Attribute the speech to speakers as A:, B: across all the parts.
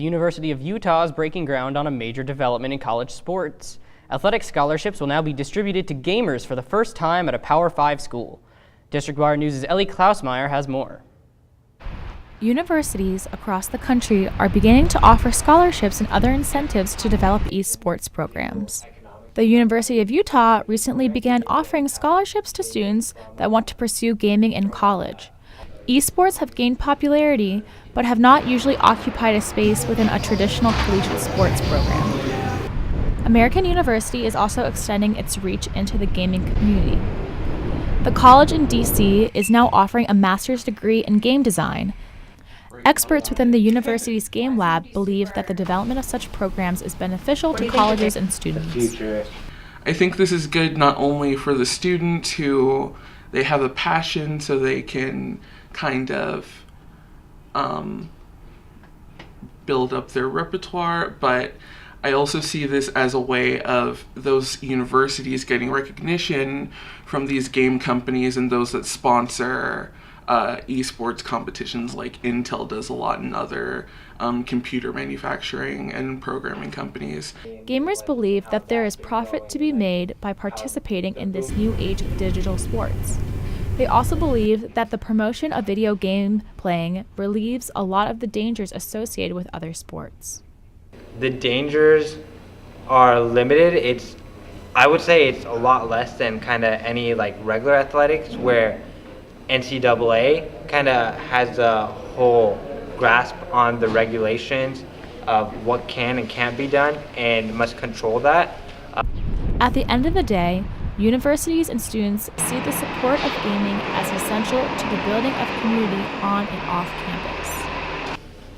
A: University of Utah is breaking ground on a major development in college sports. Athletic scholarships will now be distributed to gamers for the first time at a Power 5 school. District Wire News' Ellie Klausmeyer has more.
B: Universities across the country are beginning to offer scholarships and other incentives to develop esports programs. The University of Utah recently began offering scholarships to students that want to pursue gaming in college. Esports have gained popularity, but have not usually occupied a space within a traditional collegiate sports program. American University is also extending its reach into the gaming community. The college in DC is now offering a master's degree in game design. Experts within the university's game lab believe that the development of such programs is beneficial to colleges and students.
C: I think this is good not only for the students who they have a passion so they can kind of build up their repertoire, but I also see this as a way of those universities getting recognition from these game companies and those that sponsor esports competitions like Intel does a lot and other computer manufacturing and programming companies.
B: Gamers believe that there is profit to be made by participating in this new age of digital sports. They also believe that the promotion of video game playing relieves a lot of the dangers associated with other sports.
D: The dangers are limited. I would say it's a lot less than kind of any like regular athletics, where NCAA kind of has a whole grasp on the regulations of what can and can't be done and must control that.
B: At the end of the day, universities and students see the support of gaming as essential to the building of community on and off campus.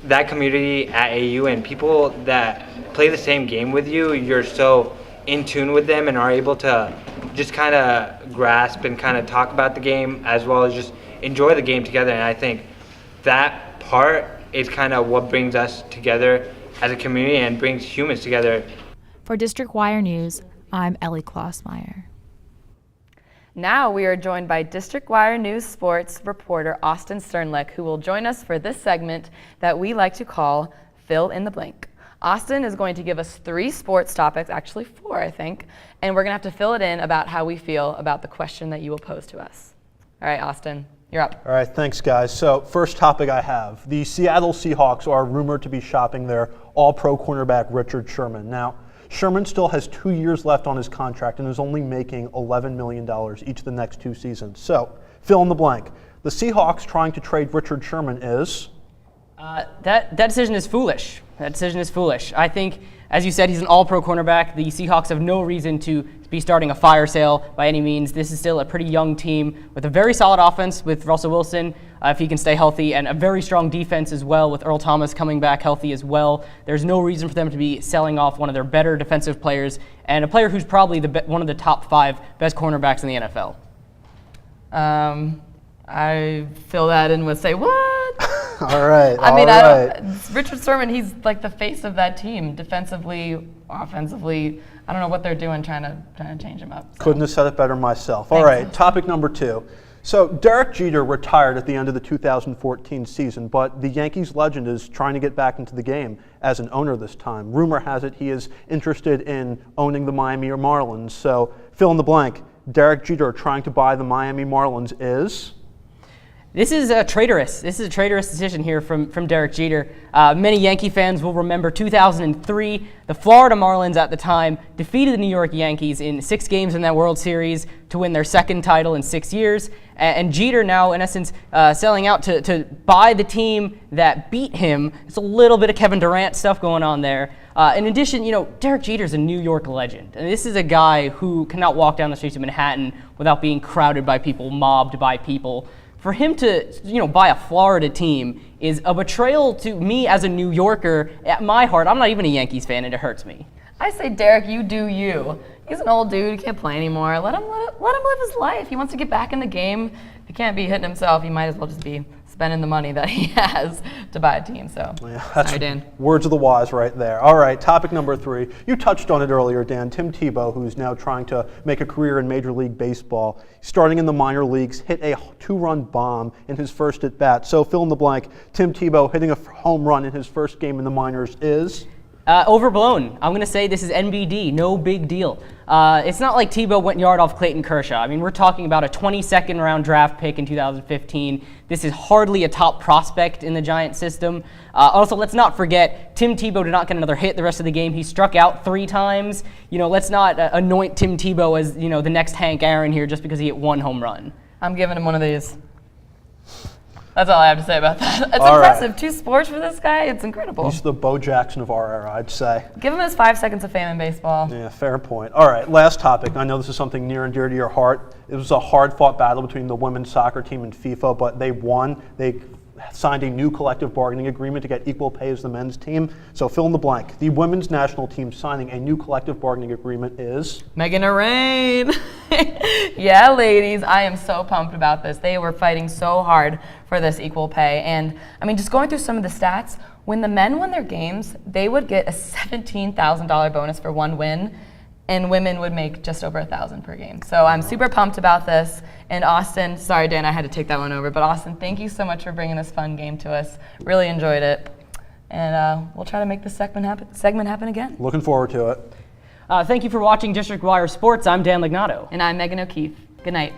D: That community at AU and people that play the same game with you, you're so in tune with them and are able to just kind of grasp and kind of talk about the game as well as just enjoy the game together. And I think that part is kind of what brings us together as a community and brings humans together.
B: For District Wire News, I'm Ellie Klausmeyer.
E: Now we are joined by District Wire News sports reporter Austin Sternlick, who will join us for this segment that we like to call Fill in the Blank. Austin is going to give us 3 sports topics, actually 4 I think, and we're going to have to fill it in about how we feel about the question that you will pose to us. All right, Austin, you're up.
F: All right, thanks guys. So first topic I have, the Seattle Seahawks are rumored to be shopping their all-pro cornerback Richard Sherman. Now, Sherman still has 2 years left on his contract and is only making $11 million each of the next 2 seasons. So fill in the blank. The Seahawks trying to trade Richard Sherman is?
A: That decision is foolish. That decision is foolish. I think, as you said, he's an all-pro cornerback. The Seahawks have no reason to be starting a fire sale by any means. This is still a pretty young team with a very solid offense with Russell Wilson, if he can stay healthy, and a very strong defense as well with Earl Thomas coming back healthy as well. There's no reason for them to be selling off one of their better defensive players and a player who's probably one of the top 5 best cornerbacks in the NFL.
E: I fill that in with say, what?
F: All right.
E: Richard Sherman, he's like the face of that team, defensively, offensively. I don't know what they're doing trying to change him up. So.
F: Couldn't have said it better myself.
E: Thanks.
F: All right, topic number 2. So Derek Jeter retired at the end of the 2014 season, but the Yankees legend is trying to get back into the game as an owner this time. Rumor has it he is interested in owning the Miami Marlins. So fill in the blank. Derek Jeter trying to buy the Miami Marlins is?
A: This is a traitorous decision here from Derek Jeter. Many Yankee fans will remember 2003. The Florida Marlins at the time defeated the New York Yankees in 6 games in that World Series to win their 2nd title in 6 years. And Jeter now, in essence, selling out to buy the team that beat him. It's a little bit of Kevin Durant stuff going on there. In addition, Derek Jeter's a New York legend. And this is a guy who cannot walk down the streets of Manhattan without being crowded by people, mobbed by people. For him to, buy a Florida team is a betrayal to me as a New Yorker. At my heart, I'm not even a Yankees fan, and it hurts me.
E: I say, Derek, you do you. He's an old dude. He can't play anymore. Let him live his life. He wants to get back in the game. If he can't be hitting himself, he might as well just be spending the money that he has to buy a team. So,
F: Yeah, that's
E: sorry, Dan.
F: words of the wise right there. All right, topic number 3. You touched on it earlier, Dan. Tim Tebow, who's now trying to make a career in Major League Baseball, starting in the minor leagues, hit a 2-run bomb in his first at bat. So fill in the blank. Tim Tebow hitting a home run in his first game in the minors is?
A: Overblown. I'm going to say this is NBD. No big deal. It's not like Tebow went yard off Clayton Kershaw. I mean, we're talking about a 22nd round draft pick in 2015. This is hardly a top prospect in the Giant system. Also, let's not forget, Tim Tebow did not get another hit the rest of the game. He struck out 3 times. Let's not anoint Tim Tebow as, the next Hank Aaron here just because he hit 1 home run.
E: I'm giving him one of these. That's all I have to say about that. It's
F: All
E: impressive.
F: right.
E: 2 sports for this guy. It's incredible.
F: He's the Bo Jackson of our era, I'd say.
E: Give him his 5 seconds of fame in baseball.
F: Yeah, fair point. All right, last topic. I know this is something near and dear to your heart. It was a hard-fought battle between the women's soccer team and FIFA, but they won. They signed a new collective bargaining agreement to get equal pay as the men's team. So fill in the blank. The women's national team signing a new collective bargaining agreement is?
E: Megan Arain. Yeah, ladies, I am so pumped about this. They were fighting so hard for this equal pay. And I mean, just going through some of the stats, when the men won their games, they would get a $17,000 bonus for 1 win, and women would make just over $1,000 per game. So I'm super pumped about this. And Austin, sorry, Dan, I had to take that one over, but Austin, thank you so much for bringing this fun game to us. Really enjoyed it. And we'll try to make this segment happen again.
F: Looking forward to it.
A: Thank you for watching District Wire Sports. I'm Dan Lagnado.
E: And I'm Megan O'Keefe. Good night.